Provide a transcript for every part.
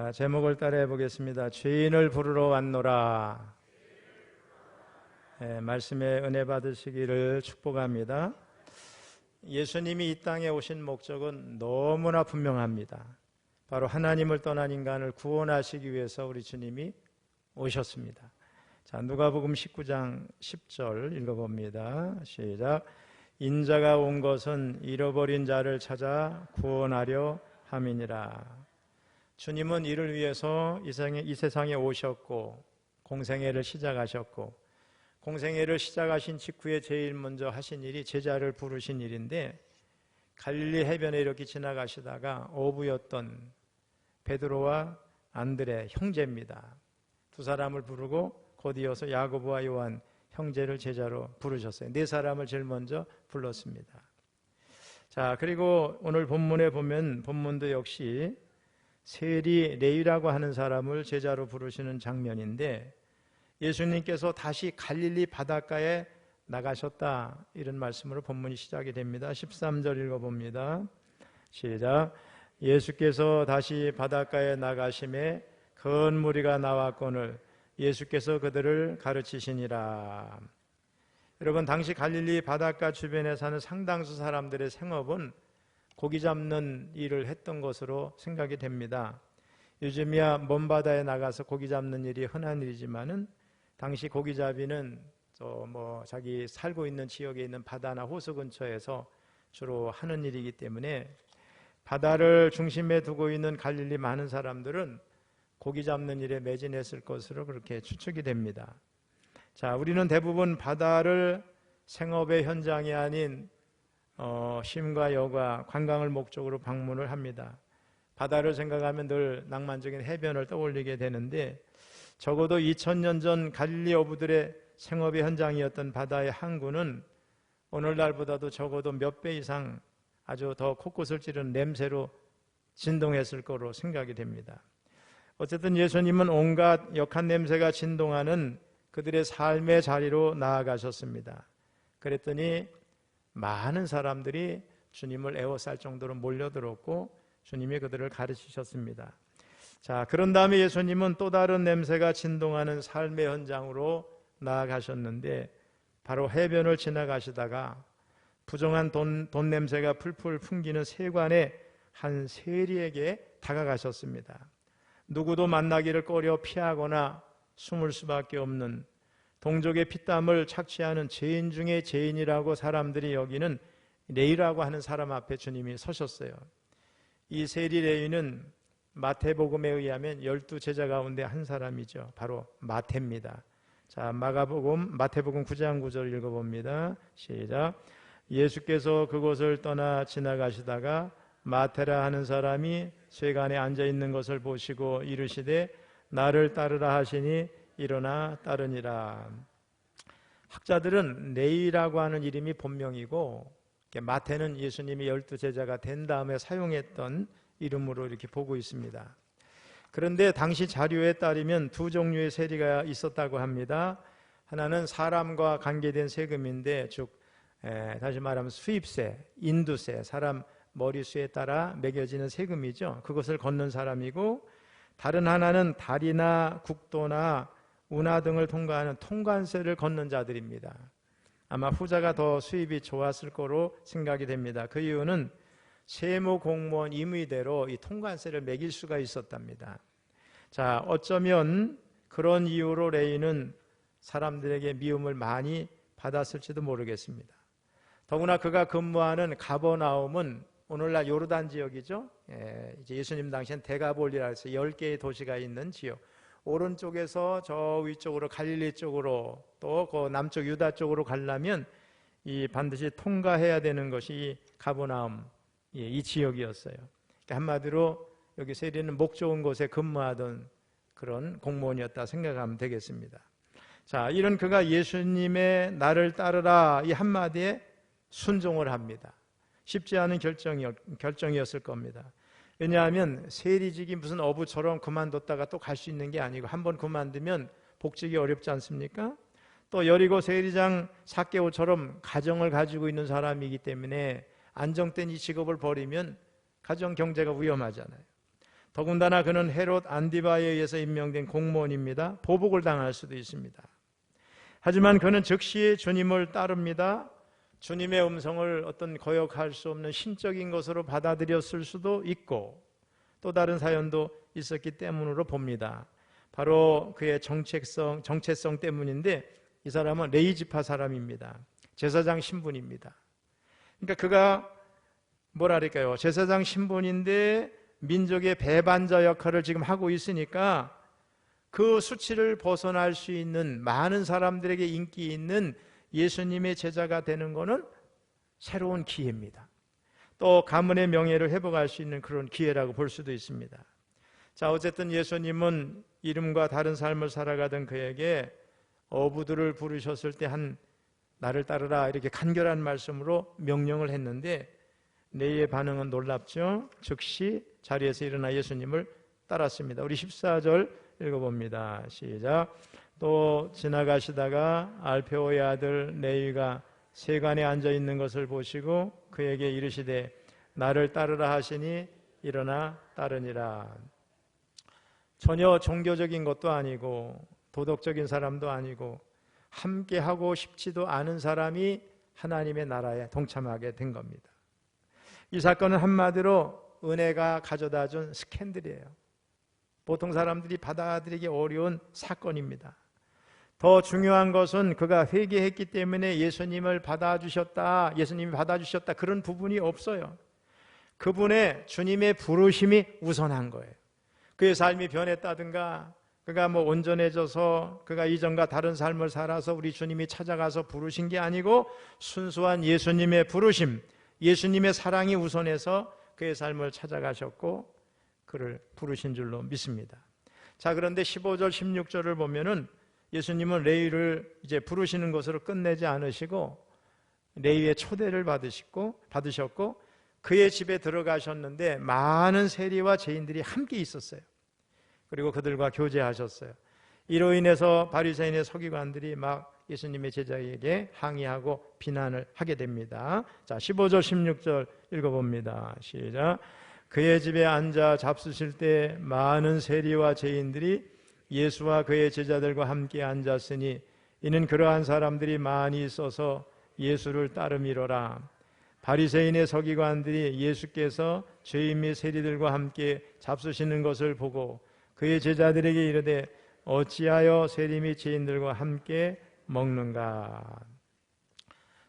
자, 제목을 따라해 보겠습니다. 죄인을 부르러 왔노라. 말씀에 은혜 받으시기를 축복합니다. 예수님이 이 땅에 오신 목적은 너무나 분명합니다. 바로 하나님을 떠난 인간을 구원하시기 위해서 우리 주님이 오셨습니다. 자, 누가복음 19장 10절 읽어봅니다. 시작. 인자가 온 것은 잃어버린 자를 찾아 구원하려 함이니라. 주님은 이를 위해서 이 세상에 오셨고 공생애를 시작하셨고, 공생애를 시작하신 직후에 제일 먼저 하신 일이 제자를 부르신 일인데, 갈릴리 해변에 이렇게 지나가시다가 어부였던 베드로와 안드레 형제입니다. 두 사람을 부르고 곧 이어서 야고보와 요한 형제를 제자로 부르셨어요. 네 사람을 제일 먼저 불렀습니다. 자, 그리고 오늘 본문에 보면 본문도 역시 세리 레위라고 하는 사람을 제자로 부르시는 장면인데, 예수님께서 다시 갈릴리 바닷가에 나가셨다, 이런 말씀으로 본문이 시작이 됩니다. 13절 읽어봅니다. 시작. 예수께서 다시 바닷가에 나가심에 큰 무리가 나왔거늘 예수께서 그들을 가르치시니라. 여러분, 당시 갈릴리 바닷가 주변에 사는 상당수 사람들의 생업은 고기 잡는 일을 했던 것으로 생각이 됩니다. 요즘이야 먼 바다에 나가서 고기 잡는 일이 흔한 일이지만은 당시 고기잡이는 자기 살고 있는 지역에 있는 바다나 호수 근처에서 주로 하는 일이기 때문에 바다를 중심에 두고 있는 갈릴리 많은 사람들은 고기 잡는 일에 매진했을 것으로 그렇게 추측이 됩니다. 자, 우리는 대부분 바다를 생업의 현장이 아닌 쉼과 여가, 관광을 목적으로 방문을 합니다. 바다를 생각하면 늘 낭만적인 해변을 떠올리게 되는데, 적어도 2000년 전 갈릴리 어부들의 생업의 현장이었던 바다의 항구는 오늘날보다도 적어도 몇 배 이상 아주 더 코끝을 찌르는 냄새로 진동했을 거로 생각이 됩니다. 어쨌든 예수님은 온갖 역한 냄새가 진동하는 그들의 삶의 자리로 나아가셨습니다. 그랬더니 많은 사람들이 주님을 애워쌀 정도로 몰려들었고 주님이 그들을 가르치셨습니다. 자, 그런 다음에 예수님은 또 다른 냄새가 진동하는 삶의 현장으로 나아가셨는데, 바로 해변을 지나가시다가 부정한 돈 냄새가 풀풀 풍기는 세관의 한 세리에게 다가가셨습니다. 누구도 만나기를 꺼려 피하거나 숨을 수밖에 없는, 동족의 피땀을 착취하는 죄인 중에 죄인이라고 사람들이 여기는 레위라고 하는 사람 앞에 주님이 서셨어요. 이 세리 레위는 마태복음에 의하면 12제자 가운데 한 사람이죠. 바로 마태입니다. 자, 마태복음 9장 9절 읽어봅니다. 시작. 예수께서 그곳을 떠나 지나가시다가 마태라 하는 사람이 쇠관에 앉아있는 것을 보시고 이르시되 나를 따르라 하시니 일어나 따르니라. 학자들은 레위라고 하는 이름이 본명이고, 마태는 예수님이 12제자가 된 다음에 사용했던 이름으로 이렇게 보고 있습니다. 그런데 당시 자료에 따르면 두 종류의 세리가 있었다고 합니다. 하나는 사람과 관계된 세금인데, 즉 다시 말하면 수입세, 인두세, 사람 머리수에 따라 매겨지는 세금이죠. 그것을 걷는 사람이고, 다른 하나는 다리나 국도나 운하 등을 통과하는 통관세를 걷는 자들입니다. 아마 후자가 더 수입이 좋았을 거로 생각이 됩니다. 그 이유는 세무 공무원 임의대로 이 통관세를 매길 수가 있었답니다. 자, 어쩌면 그런 이유로 레위는 사람들에게 미움을 많이 받았을지도 모르겠습니다. 더구나 그가 근무하는 가버나움은 오늘날 요르단 지역이죠. 이제 예수님 당시엔 데가볼리라 해서 10개의 도시가 있는 지역. 오른쪽에서 저 위쪽으로 갈릴리 쪽으로 또 그 남쪽 유다 쪽으로 가려면 이 반드시 통과해야 되는 것이 가버나움, 이 지역이었어요. 그러니까 한마디로 여기 세리는 목 좋은 곳에 근무하던 그런 공무원이었다 생각하면 되겠습니다. 자, 이런 그가 예수님의 나를 따르라 이 한마디에 순종을 합니다. 쉽지 않은 결정이었을 겁니다. 왜냐하면 세리직이 무슨 어부처럼 그만뒀다가 또 갈 수 있는 게 아니고, 한번 그만두면 복직이 어렵지 않습니까? 또 여리고 세리장 삭개오처럼 가정을 가지고 있는 사람이기 때문에 안정된 이 직업을 버리면 가정 경제가 위험하잖아요. 더군다나 그는 헤롯 안디바에 의해서 임명된 공무원입니다. 보복을 당할 수도 있습니다. 하지만 그는 즉시 주님을 따릅니다. 주님의 음성을 어떤 거역할 수 없는 신적인 것으로 받아들였을 수도 있고 또 다른 사연도 있었기 때문으로 봅니다. 바로 그의 정체성 때문인데 이 사람은 레이지파 사람입니다. 제사장 신분입니다. 그러니까 그가 뭐랄까요? 제사장 신분인데 민족의 배반자 역할을 지금 하고 있으니까 그 수치를 벗어날 수 있는 많은 사람들에게 인기 있는 예수님의 제자가 되는 것은 새로운 기회입니다. 또 가문의 명예를 회복할 수 있는 그런 기회라고 볼 수도 있습니다. 자, 어쨌든 예수님은 이름과 다른 삶을 살아가던 그에게 어부들을 부르셨을 때 나를 따르라 이렇게 간결한 말씀으로 명령을 했는데 레이의 반응은 놀랍죠. 즉시 자리에서 일어나 예수님을 따랐습니다. 우리 14절 읽어봅니다. 시작. 또 지나가시다가 알페오의 아들 레이가 세관에 앉아 있는 것을 보시고 그에게 이르시되 나를 따르라 하시니 일어나 따르니라. 전혀 종교적인 것도 아니고 도덕적인 사람도 아니고 함께 하고 싶지도 않은 사람이 하나님의 나라에 동참하게 된 겁니다. 이 사건은 한마디로 은혜가 가져다 준 스캔들이에요. 보통 사람들이 받아들이기 어려운 사건입니다. 더 중요한 것은 그가 회개했기 때문에 예수님이 받아주셨다 그런 부분이 없어요. 그분의 주님의 부르심이 우선한 거예요. 그의 삶이 변했다든가 그가 온전해져서 그가 이전과 다른 삶을 살아서 우리 주님이 찾아가서 부르신 게 아니고 순수한 예수님의 부르심, 예수님의 사랑이 우선해서 그의 삶을 찾아가셨고 그를 부르신 줄로 믿습니다. 자, 그런데 15절 16절을 보면은 예수님은 레위를 이제 부르시는 것으로 끝내지 않으시고 레위의 초대를 받으셨고 그의 집에 들어가셨는데 많은 세리와 죄인들이 함께 있었어요. 그리고 그들과 교제하셨어요. 이로 인해서 바리새인의 서기관들이 막 예수님의 제자에게 항의하고 비난을 하게 됩니다. 자, 15절 16절 읽어봅니다. 시작. 그의 집에 앉아 잡수실 때 많은 세리와 죄인들이 예수와 그의 제자들과 함께 앉았으니 이는 그러한 사람들이 많이 있어서 예수를 따름이로라. 바리새인의 서기관들이 예수께서 죄인 및 세리들과 함께 잡수시는 것을 보고 그의 제자들에게 이르되 어찌하여 세리 및 죄인들과 함께 먹는가.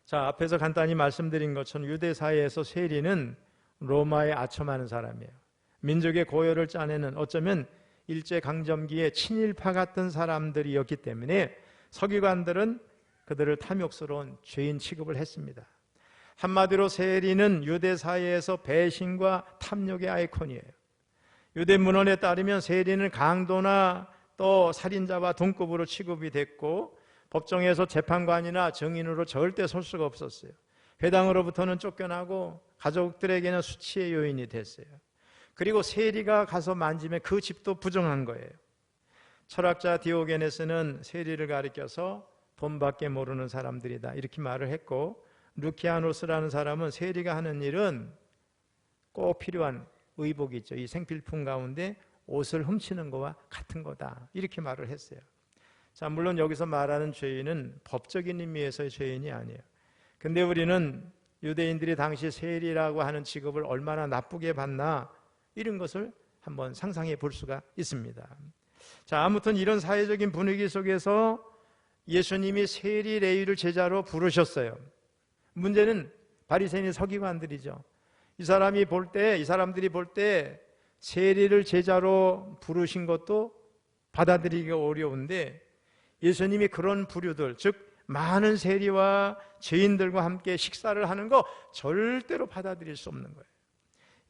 자, 앞에서 간단히 말씀드린 것처럼 유대 사회에서 세리는 로마에 아첨하는 사람이에요. 민족의 고열을 짜내는 어쩌면 일제강점기에 친일파 같은 사람들이었기 때문에 서기관들은 그들을 탐욕스러운 죄인 취급을 했습니다. 한마디로 세리는 유대 사회에서 배신과 탐욕의 아이콘이에요. 유대 문헌에 따르면 세리는 강도나 또 살인자와 동급으로 취급이 됐고 법정에서 재판관이나 증인으로 절대 설 수가 없었어요. 회당으로부터는 쫓겨나고 가족들에게는 수치의 요인이 됐어요. 그리고 세리가 가서 만지면 그 집도 부정한 거예요. 철학자 디오게네스는 세리를 가리켜서 돈밖에 모르는 사람들이다 이렇게 말을 했고 루키아노스라는 사람은 세리가 하는 일은 꼭 필요한 의복이 있죠. 이 생필품 가운데 옷을 훔치는 거와 같은 거다 이렇게 말을 했어요. 자, 물론 여기서 말하는 죄인은 법적인 의미에서의 죄인이 아니에요. 근데 우리는 유대인들이 당시 세리라고 하는 직업을 얼마나 나쁘게 봤나 이런 것을 한번 상상해 볼 수가 있습니다. 자, 아무튼 이런 사회적인 분위기 속에서 예수님이 세리 레위를 제자로 부르셨어요. 문제는 바리새인 서기관들이죠. 이 사람들이 볼 때 세리를 제자로 부르신 것도 받아들이기가 어려운데 예수님이 그런 부류들, 즉 많은 세리와 죄인들과 함께 식사를 하는 거 절대로 받아들일 수 없는 거예요.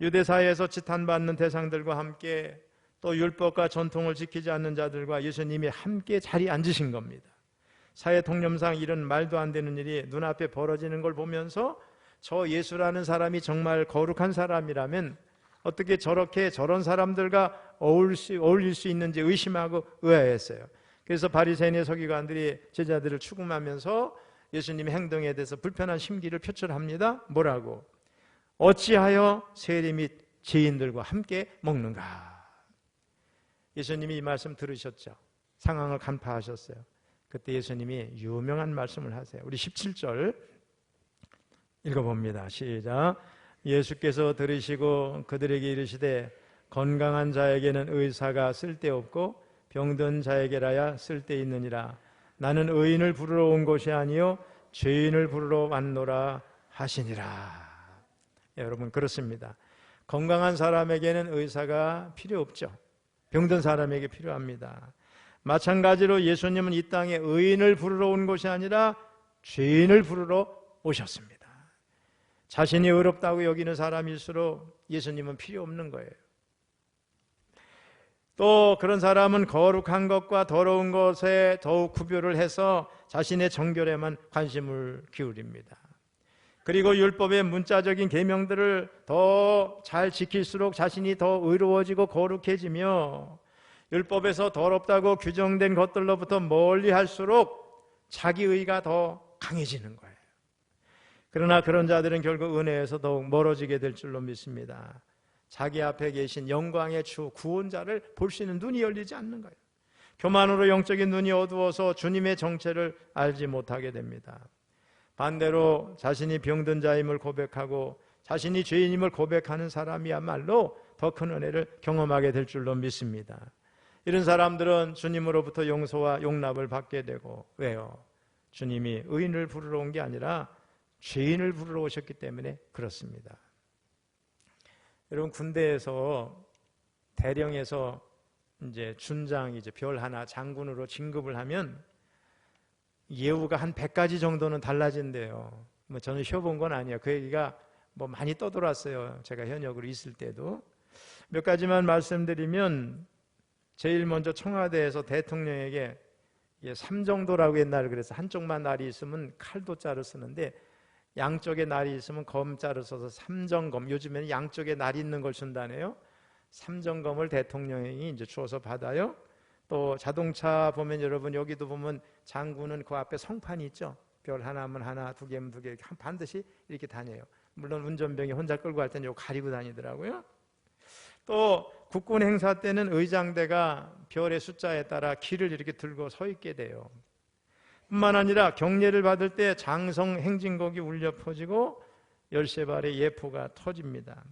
유대사회에서 지탄받는 대상들과 함께 또 율법과 전통을 지키지 않는 자들과 예수님이 함께 자리에 앉으신 겁니다. 사회 통념상 이런 말도 안 되는 일이 눈앞에 벌어지는 걸 보면서 저 예수라는 사람이 정말 거룩한 사람이라면 어떻게 저런 사람들과 어울릴 수 있는지 의심하고 의아했어요. 그래서 바리새인의 서기관들이 제자들을 추궁하면서 예수님의 행동에 대해서 불편한 심기를 표출합니다. 뭐라고? 어찌하여 세리 및 죄인들과 함께 먹는가? 예수님이 이 말씀 들으셨죠. 상황을 간파하셨어요. 그때 예수님이 유명한 말씀을 하세요. 우리 17절 읽어봅니다. 시작. 예수께서 들으시고 그들에게 이르시되 건강한 자에게는 의사가 쓸데없고 병든 자에게라야 쓸데있느니라. 나는 의인을 부르러 온 것이 아니요 죄인을 부르러 왔노라 하시니라. 여러분, 그렇습니다. 건강한 사람에게는 의사가 필요 없죠. 병든 사람에게 필요합니다. 마찬가지로 예수님은 이 땅에 의인을 부르러 온 것이 아니라 죄인을 부르러 오셨습니다. 자신이 의롭다고 여기는 사람일수록 예수님은 필요 없는 거예요. 또 그런 사람은 거룩한 것과 더러운 것에 더욱 구별을 해서 자신의 정결에만 관심을 기울입니다. 그리고 율법의 문자적인 계명들을 더 잘 지킬수록 자신이 더 의로워지고 거룩해지며 율법에서 더럽다고 규정된 것들로부터 멀리 할수록 자기 의가 더 강해지는 거예요. 그러나 그런 자들은 결국 은혜에서 더욱 멀어지게 될 줄로 믿습니다. 자기 앞에 계신 영광의 주 구원자를 볼 수 있는 눈이 열리지 않는 거예요. 교만으로 영적인 눈이 어두워서 주님의 정체를 알지 못하게 됩니다. 반대로 자신이 병든 자임을 고백하고 자신이 죄인임을 고백하는 사람이야말로 더 큰 은혜를 경험하게 될 줄로 믿습니다. 이런 사람들은 주님으로부터 용서와 용납을 받게 되고, 왜요? 주님이 의인을 부르러 온 게 아니라 죄인을 부르러 오셨기 때문에 그렇습니다. 여러분, 군대에서 대령에서 이제 준장이죠. 별 하나 장군으로 진급을 하면 예우가 한 100가지 정도는 달라진대요. 뭐 저는 쉬어본 건 아니에요. 그 얘기가 뭐 많이 떠돌았어요. 제가 현역으로 있을 때도. 몇 가지만 말씀드리면, 제일 먼저 청와대에서 대통령에게 삼정도라고 옛날에 그래서 한쪽만 날이 있으면 칼도자를 쓰는데 양쪽에 날이 있으면 검자를 써서 삼정검, 요즘에는 양쪽에 날이 있는 걸 준다네요. 삼정검을 대통령이 이제 주어서 받아요. 또 자동차 보면 여러분 여기도 보면 장군은 그 앞에 성판이 있죠. 별 하나면 하나, 두 개면 두 개, 반드시 이렇게 다녀요. 물론 운전병이 혼자 끌고 갈 때는 이거 가리고 다니더라고요. 또 국군 행사 때는 의장대가 별의 숫자에 따라 길을 이렇게 들고 서 있게 돼요. 뿐만 아니라 경례를 받을 때 장성 행진곡이 울려 퍼지고 열쇠발의 예포가 터집니다.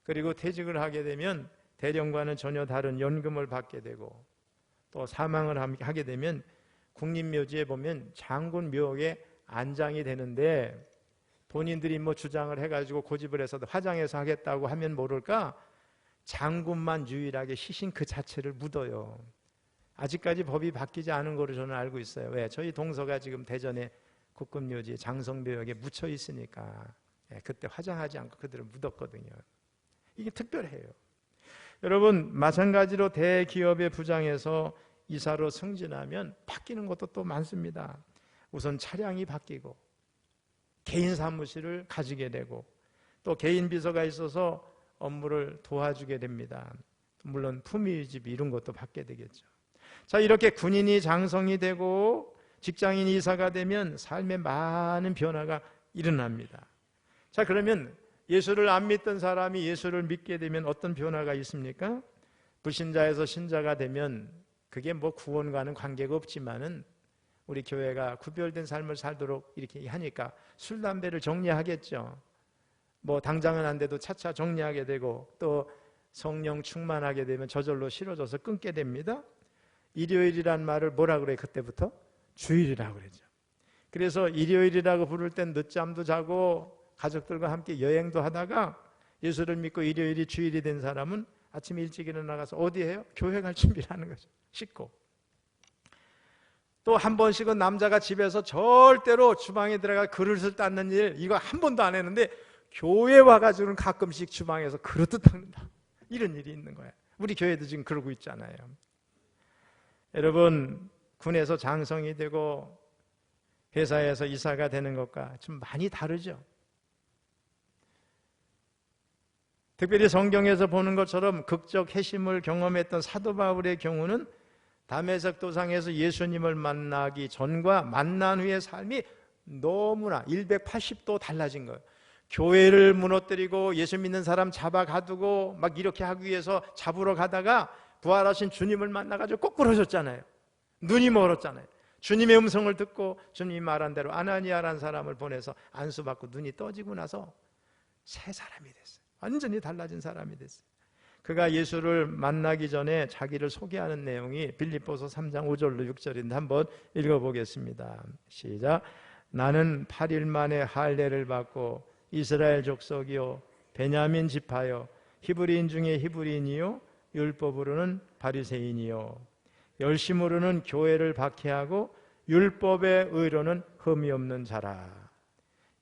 그리고 퇴직을 하게 되면 대령과는 전혀 다른 연금을 받게 되고, 또 사망을 하게 되면 국립묘지에 보면 장군 묘에 안장이 되는데, 본인들이 뭐 주장을 해가지고 고집을 해서 화장해서 하겠다고 하면 모를까 장군만 유일하게 시신 그 자체를 묻어요. 아직까지 법이 바뀌지 않은 거로 저는 알고 있어요. 왜? 저희 동서가 지금 대전에 국군묘지 장성묘역에 묻혀 있으니까 그때 화장하지 않고 그들을 묻었거든요. 이게 특별해요. 여러분, 마찬가지로 대기업의 부장에서 이사로 승진하면 바뀌는 것도 또 많습니다. 우선 차량이 바뀌고 개인 사무실을 가지게 되고 또 개인 비서가 있어서 업무를 도와주게 됩니다. 물론 품위집 이런 것도 받게 되겠죠. 자, 이렇게 군인이 장성이 되고 직장인이 이사가 되면 삶에 많은 변화가 일어납니다. 자, 그러면 예수를 안 믿던 사람이 예수를 믿게 되면 어떤 변화가 있습니까? 불신자에서 신자가 되면 그게 뭐 구원과는 관계가 없지만은 우리 교회가 구별된 삶을 살도록 이렇게 하니까 술, 담배를 정리하겠죠. 뭐 당장은 안 돼도 차차 정리하게 되고, 또 성령 충만하게 되면 저절로 싫어져서 끊게 됩니다. 일요일이란 말을 뭐라 그래요? 그때부터 주일이라고 그러죠. 그래서 일요일이라고 부를 땐 늦잠도 자고 가족들과 함께 여행도 하다가 예수를 믿고 일요일이 주일이 된 사람은 아침에 일찍 일어나가서 어디 해요? 교회 갈 준비를 하는 거죠. 씻고. 또 한 번씩은 남자가 집에서 절대로 주방에 들어가 그릇을 닦는 일, 이거 한 번도 안 했는데 교회 와가지고는 가끔씩 주방에서 그릇도 닦는다. 이런 일이 있는 거예요. 우리 교회도 지금 그러고 있잖아요. 여러분, 군에서 장성이 되고 회사에서 이사가 되는 것과 좀 많이 다르죠. 특별히 성경에서 보는 것처럼 극적 회심을 경험했던 사도 바울의 경우는 다메섹 도상에서 예수님을 만나기 전과 만난 후의 삶이 너무나 180도 달라진 거예요. 교회를 무너뜨리고 예수 믿는 사람 잡아 가두고 막 이렇게 하기 위해서 잡으러 가다가 부활하신 주님을 만나가지고 꼬꾸러졌잖아요. 눈이 멀었잖아요. 주님의 음성을 듣고 주님이 말한 대로 아나니아라는 사람을 보내서 안수받고 눈이 떠지고 나서 새 사람이 됐어요. 완전히 달라진 사람이 됐어요. 그가 예수를 만나기 전에 자기를 소개하는 내용이 빌립보서 3장 5절로 6절인데 한번 읽어보겠습니다. 시작. 나는 8일 만에 할례를 받고 이스라엘 족속이요 베냐민 지파요 히브리인 중에 히브리인이요 율법으로는 바리새인이요 열심으로는 교회를 박해하고 율법의 의로는 흠이 없는 자라.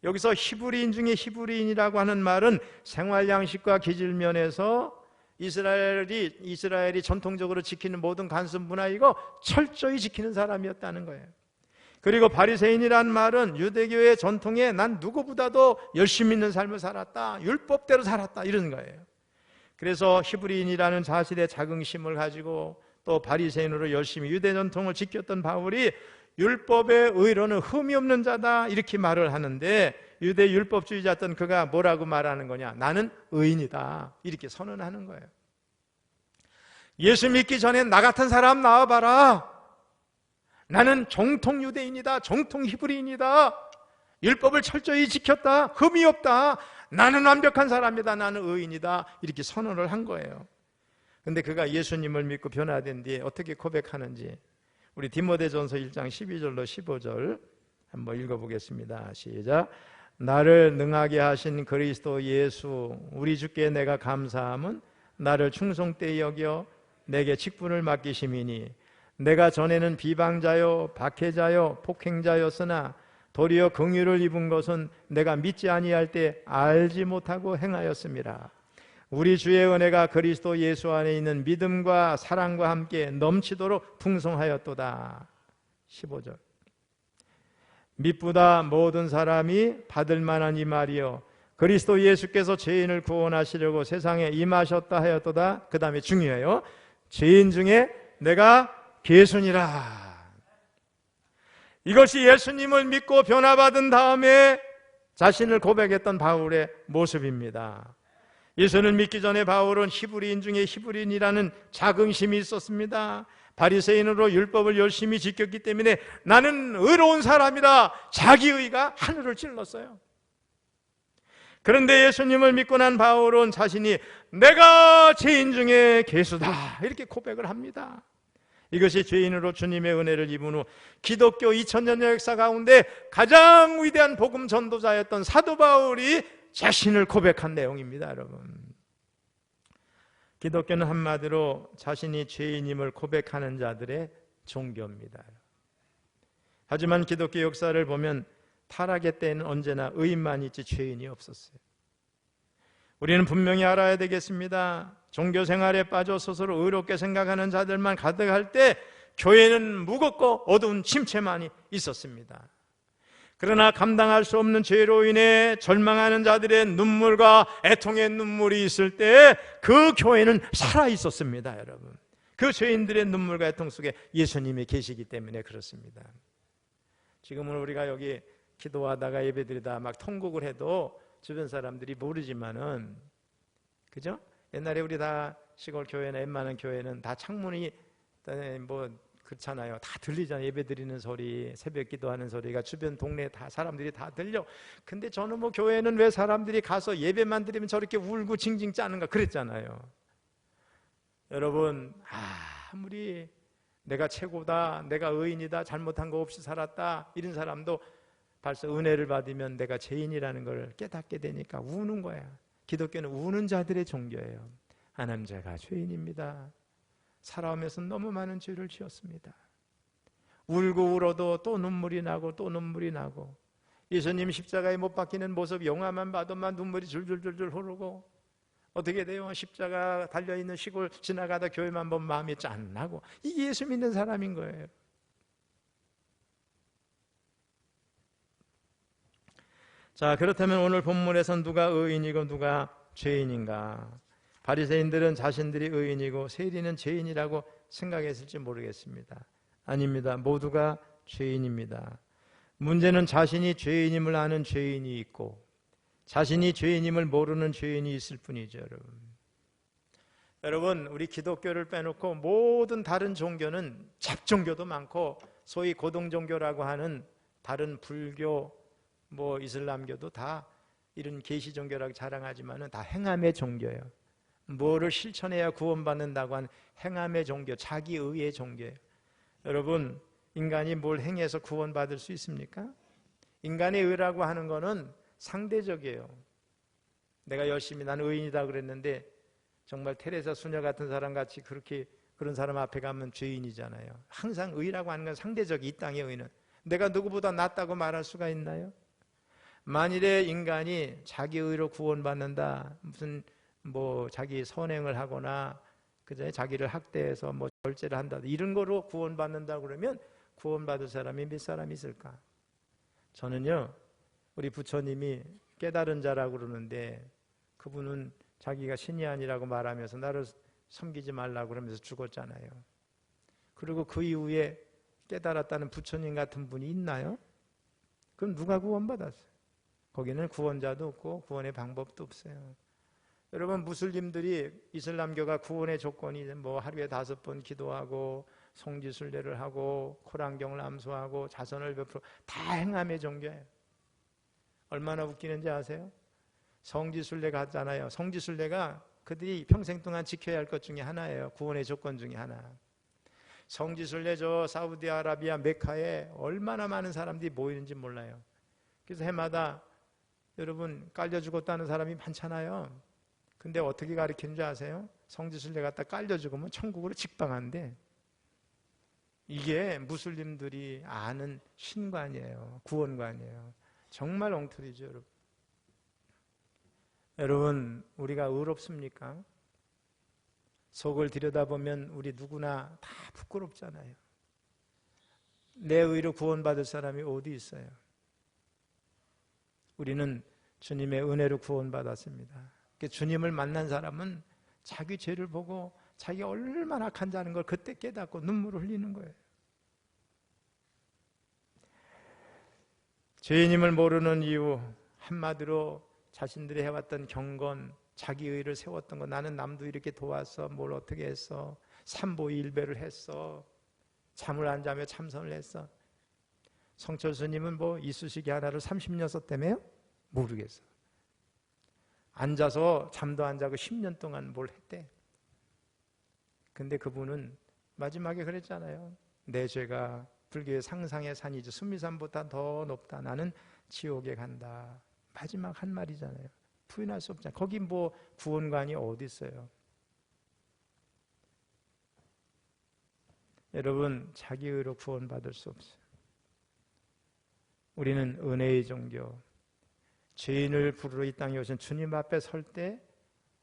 여기서 히브리인 중에 히브리인이라고 하는 말은 생활 양식과 기질면에서 이스라엘이 전통적으로 지키는 모든 관습 문화 이거 철저히 지키는 사람이었다는 거예요. 그리고 바리새인이라는 말은 유대교의 전통에 난 누구보다도 열심히 있는 삶을 살았다, 율법대로 살았다 이런 거예요. 그래서 히브리인이라는 사실의 자긍심을 가지고 또 바리새인으로 열심히 유대 전통을 지켰던 바울이 율법의 의로는 흠이 없는 자다 이렇게 말을 하는데, 유대 율법주의자였던 그가 뭐라고 말하는 거냐? 나는 의인이다 이렇게 선언하는 거예요. 예수 믿기 전에 나 같은 사람 나와봐라. 나는 정통 유대인이다, 정통 히브리인이다, 율법을 철저히 지켰다, 흠이 없다, 나는 완벽한 사람이다, 나는 의인이다 이렇게 선언을 한 거예요. 근데 그가 예수님을 믿고 변화된 뒤에 어떻게 고백하는지 우리 디모데전서 1장 12절로 15절 한번 읽어보겠습니다. 시작. 나를 능하게 하신 그리스도 예수 우리 주께 내가 감사함은 나를 충성되이 여겨 내게 직분을 맡기심이니 내가 전에는 비방자요 박해자요 폭행자였으나 도리어 긍휼을 입은 것은 내가 믿지 아니할 때 알지 못하고 행하였음이라. 우리 주의 은혜가 그리스도 예수 안에 있는 믿음과 사랑과 함께 넘치도록 풍성하였도다. 15절. 믿보다 모든 사람이 받을 만한 이 말이요 그리스도 예수께서 죄인을 구원하시려고 세상에 임하셨다 하였도다. 그 다음에 중요해요. 죄인 중에 내가 괴순이라. 이것이 예수님을 믿고 변화받은 다음에 자신을 고백했던 바울의 모습입니다. 예수를 믿기 전에 바울은 히브리인 중에 히브리인이라는 자긍심이 있었습니다. 바리새인으로 율법을 열심히 지켰기 때문에 나는 의로운 사람이다, 자기의가 하늘을 찔렀어요. 그런데 예수님을 믿고 난 바울은 자신이 내가 죄인 중에 괴수다 이렇게 고백을 합니다. 이것이 죄인으로 주님의 은혜를 입은 후 기독교 2000년의 역사 가운데 가장 위대한 복음 전도자였던 사도 바울이 자신을 고백한 내용입니다. 여러분, 기독교는 한마디로 자신이 죄인임을 고백하는 자들의 종교입니다. 하지만 기독교 역사를 보면 타락의 때는 언제나 의인만 있지 죄인이 없었어요. 우리는 분명히 알아야 되겠습니다. 종교 생활에 빠져 스스로 의롭게 생각하는 자들만 가득할 때 교회는 무겁고 어두운 침체만이 있었습니다. 그러나 감당할 수 없는 죄로 인해 절망하는 자들의 눈물과 애통의 눈물이 있을 때 그 교회는 살아 있었습니다. 여러분, 그 죄인들의 눈물과 애통 속에 예수님이 계시기 때문에 그렇습니다. 지금은 우리가 여기 기도하다가 예배드리다 막 통곡을 해도 주변 사람들이 모르지만은, 그죠? 옛날에 우리 다 시골 교회나 웬만한 교회는 다 창문이 뭐 그렇잖아요. 다 들리잖아요. 예배 드리는 소리, 새벽 기도하는 소리가 주변 동네 다 사람들이 다 들려. 근데 저는 뭐 교회는 왜 사람들이 가서 예배만 드리면 저렇게 울고 징징 짜는가 그랬잖아요. 여러분, 아무리 내가 최고다, 내가 의인이다, 잘못한 거 없이 살았다 이런 사람도 벌써 은혜를 받으면 내가 죄인이라는 걸 깨닫게 되니까 우는 거야. 기독교는 우는 자들의 종교예요. 하나님, 제가 죄인입니다. 살아오면서 너무 많은 죄를 지었습니다. 울고 울어도 또 눈물이 나고 또 눈물이 나고, 예수님 십자가에 못 박히는 모습 영화만 봐도만 눈물이 줄줄줄줄 흐르고, 어떻게 돼요? 십자가 달려있는 시골 지나가다 교회만 보면 마음이 짠하고, 이게 예수 믿는 사람인 거예요. 자, 그렇다면 오늘 본문에선 누가 의인이고 누가 죄인인가? 바리새인들은 자신들이 의인이고 세리는 죄인이라고 생각했을지 모르겠습니다. 아닙니다. 모두가 죄인입니다. 문제는 자신이 죄인임을 아는 죄인이 있고 자신이 죄인임을 모르는 죄인이 있을 뿐이죠. 여러분, 여러분, 우리 기독교를 빼놓고 모든 다른 종교는 잡종교도 많고 소위 고동종교라고 하는 다른 불교, 이슬람교도 다 이런 계시 종교라고 자랑하지만은 다 행함의 종교예요. 뭐를 실천해야 구원받는다고 하는 행함의 종교, 자기의의 종교예요. 여러분, 인간이 뭘 행해서 구원받을 수 있습니까? 인간의 의라고 하는 거는 상대적이에요. 내가 열심히 나는 의인이다 그랬는데 정말 테레사 수녀 같은 사람 같이 그런 사람 앞에 가면 죄인이잖아요. 항상 의라고 하는 건 상대적, 이 땅의 의는. 내가 누구보다 낫다고 말할 수가 있나요? 만일에 인간이 자기 의로 구원받는다, 무슨 자기 선행을 하거나 그저 자기를 학대해서 절제를 한다, 이런 거로 구원받는다 그러면 구원받을 사람이 몇 사람 있을까? 저는요, 우리 부처님이 깨달은 자라고 그러는데 그분은 자기가 신이 아니라고 말하면서 나를 섬기지 말라고 그러면서 죽었잖아요. 그리고 그 이후에 깨달았다는 부처님 같은 분이 있나요? 그럼 누가 구원받았어요? 거기는 구원자도 없고 구원의 방법도 없어요. 여러분, 무슬림들이 이슬람교가 구원의 조건이 하루에 5번 기도하고 성지순례를 하고 코란경을 암수하고 자선을 베풀고 다 행함의 종교예요. 얼마나 웃기는지 아세요? 성지순례 갔잖아요. 성지순례가 그들이 평생 동안 지켜야 할 것 중에 하나예요. 구원의 조건 중에 하나. 성지순례 사우디아라비아 메카에 얼마나 많은 사람들이 모이는지 몰라요. 그래서 해마다 여러분 깔려 죽었다는 사람이 많잖아요. 근데 어떻게 가르치는 줄 아세요? 성지순례 갔다 깔려 죽으면 천국으로 직방한대. 이게 무슬림들이 아는 신관이에요. 구원관이에요. 정말 엉터리죠, 여러분. 여러분, 우리가 의롭습니까? 속을 들여다보면 우리 누구나 다 부끄럽잖아요. 내 의로 구원받을 사람이 어디 있어요? 우리는 주님의 은혜로 구원받았습니다. 주님을 만난 사람은 자기 죄를 보고 자기가 얼마나 악한 자는 걸 그때 깨닫고 눈물을 흘리는 거예요. 죄인임을 모르는 이유, 한마디로 자신들이 해왔던 경건, 자기 의를 세웠던 거, 나는 남도 이렇게 도왔어, 뭘 어떻게 했어, 삼보일배를 했어, 잠을 안 자며 참선을 했어. 성철스님은 이쑤시개 하나를 30년 썼다며요? 모르겠어. 앉아서 잠도 안 자고 10년 동안 뭘 했대. 근데 그분은 마지막에 그랬잖아요. 내 죄가 불교의 상상의 산이죠. 수미산보다 더 높다. 나는 지옥에 간다. 마지막 한 말이잖아요. 부인할 수 없잖아요. 거기 구원관이 어디 있어요? 여러분, 자기 의로 구원받을 수 없어요. 우리는 은혜의 종교, 죄인을 부르러 이 땅에 오신 주님 앞에 설 때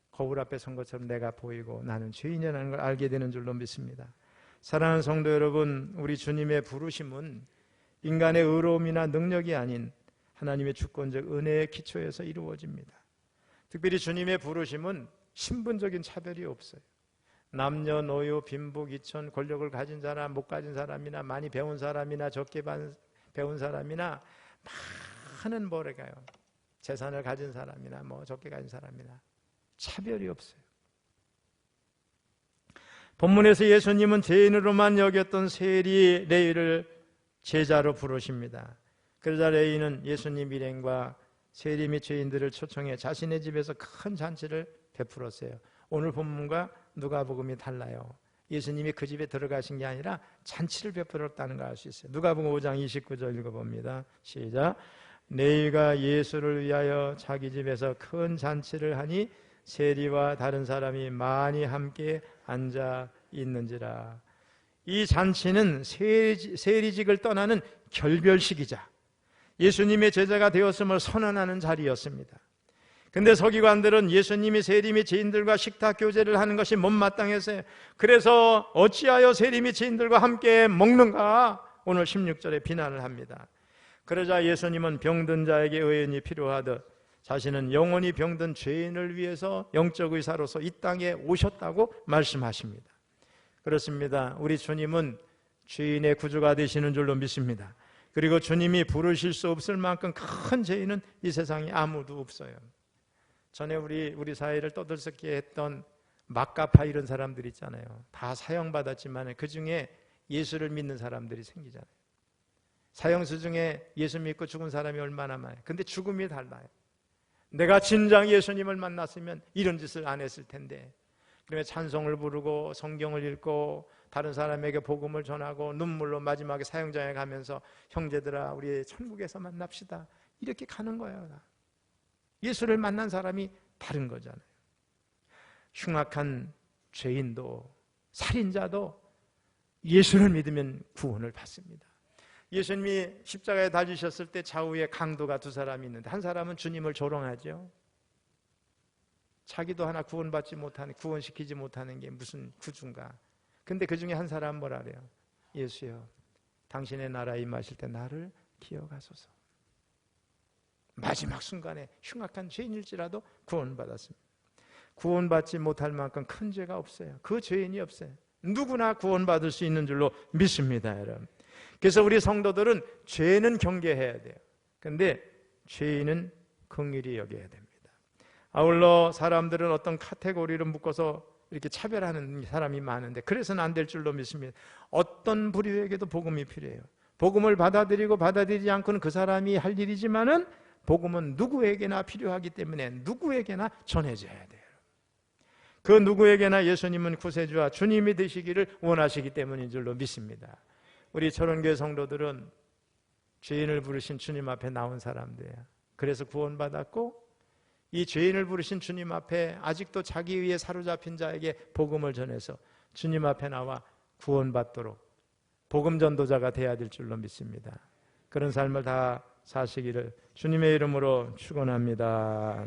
거울 앞에 선 것처럼 내가 보이고 나는 죄인이라는 걸 알게 되는 줄로 믿습니다. 사랑하는 성도 여러분, 우리 주님의 부르심은 인간의 의로움이나 능력이 아닌 하나님의 주권적 은혜의 기초에서 이루어집니다. 특별히 주님의 부르심은 신분적인 차별이 없어요. 남녀노소, 빈부, 이천, 권력을 가진 사람, 못 가진 사람이나 많이 배운 사람이나 적게 배운 사람이나 많은 재산을 가진 사람이나 적게 가진 사람이나 차별이 없어요. 본문에서 예수님은 죄인으로만 여겼던 세리 레위를 제자로 부르십니다. 그러자 레위는 예수님 일행과 세리 및 죄인들을 초청해 자신의 집에서 큰 잔치를 베풀었어요. 오늘 본문과 누가복음이 달라요. 예수님이 그 집에 들어가신 게 아니라 잔치를 베풀었다는 걸 알 수 있어요. 누가복음 5장 29절 읽어봅니다. 시작. 레위가 예수를 위하여 자기 집에서 큰 잔치를 하니 세리와 다른 사람이 많이 함께 앉아 있는지라. 이 잔치는 세리직을 떠나는 결별식이자 예수님의 제자가 되었음을 선언하는 자리였습니다. 근데 서기관들은 예수님이 세리 및 죄인들과 식탁 교제를 하는 것이 못마땅했어요. 그래서 어찌하여 세리 및 죄인들과 함께 먹는가? 오늘 16절에 비난을 합니다. 그러자 예수님은 병든 자에게 의인이 필요하듯 자신은 영원히 병든 죄인을 위해서 영적 의사로서 이 땅에 오셨다고 말씀하십니다. 그렇습니다. 우리 주님은 죄인의 구주가 되시는 줄로 믿습니다. 그리고 주님이 부르실 수 없을 만큼 큰 죄인은 이 세상에 아무도 없어요. 전에 우리 사회를 떠들썩게 했던 막가파 이런 사람들 있잖아요. 다 사형받았지만 그 중에 예수를 믿는 사람들이 생기잖아요. 사형수 중에 예수 믿고 죽은 사람이 얼마나 많아요. 근데 죽음이 달라요. 내가 진정 예수님을 만났으면 이런 짓을 안 했을 텐데, 그러면 찬송을 부르고 성경을 읽고 다른 사람에게 복음을 전하고 눈물로 마지막에 사형장에 가면서 형제들아 우리 천국에서 만납시다 이렇게 가는 거예요. 예수를 만난 사람이 다른 거잖아요. 흉악한 죄인도 살인자도 예수를 믿으면 구원을 받습니다. 예수님이 십자가에 달리셨을 때 좌우에 강도가 두 사람이 있는데 한 사람은 주님을 조롱하죠. 자기도 하나 구원받지 못하는, 구원시키지 못하는 게 무슨 구준가. 근데 그 중에 한 사람은 뭐라 그래요? 예수여, 당신의 나라에 임하실 때 나를 기억하소서. 마지막 순간에 흉악한 죄인일지라도 구원받았습니다. 구원받지 못할 만큼 큰 죄가 없어요. 그 죄인이 없어요. 누구나 구원받을 수 있는 줄로 믿습니다, 여러분. 그래서 우리 성도들은 죄는 경계해야 돼요. 근데 죄인은 긍휼히 여겨야 됩니다. 아울러 사람들은 어떤 카테고리를 묶어서 이렇게 차별하는 사람이 많은데 그래서는 안 될 줄로 믿습니다. 어떤 부류에게도 복음이 필요해요. 복음을 받아들이고 받아들이지 않고는 그 사람이 할 일이지만은 복음은 누구에게나 필요하기 때문에 누구에게나 전해져야 돼요. 그 누구에게나 예수님은 구세주와 주님이 되시기를 원하시기 때문인 줄로 믿습니다. 우리 철원교회 성도들은 죄인을 부르신 주님 앞에 나온 사람들이에요. 그래서 구원받았고 이 죄인을 부르신 주님 앞에 아직도 자기 위에 사로잡힌 자에게 복음을 전해서 주님 앞에 나와 구원받도록 복음 전도자가 되어야 될 줄로 믿습니다. 그런 삶을 다 사시기를 주님의 이름으로 축원합니다.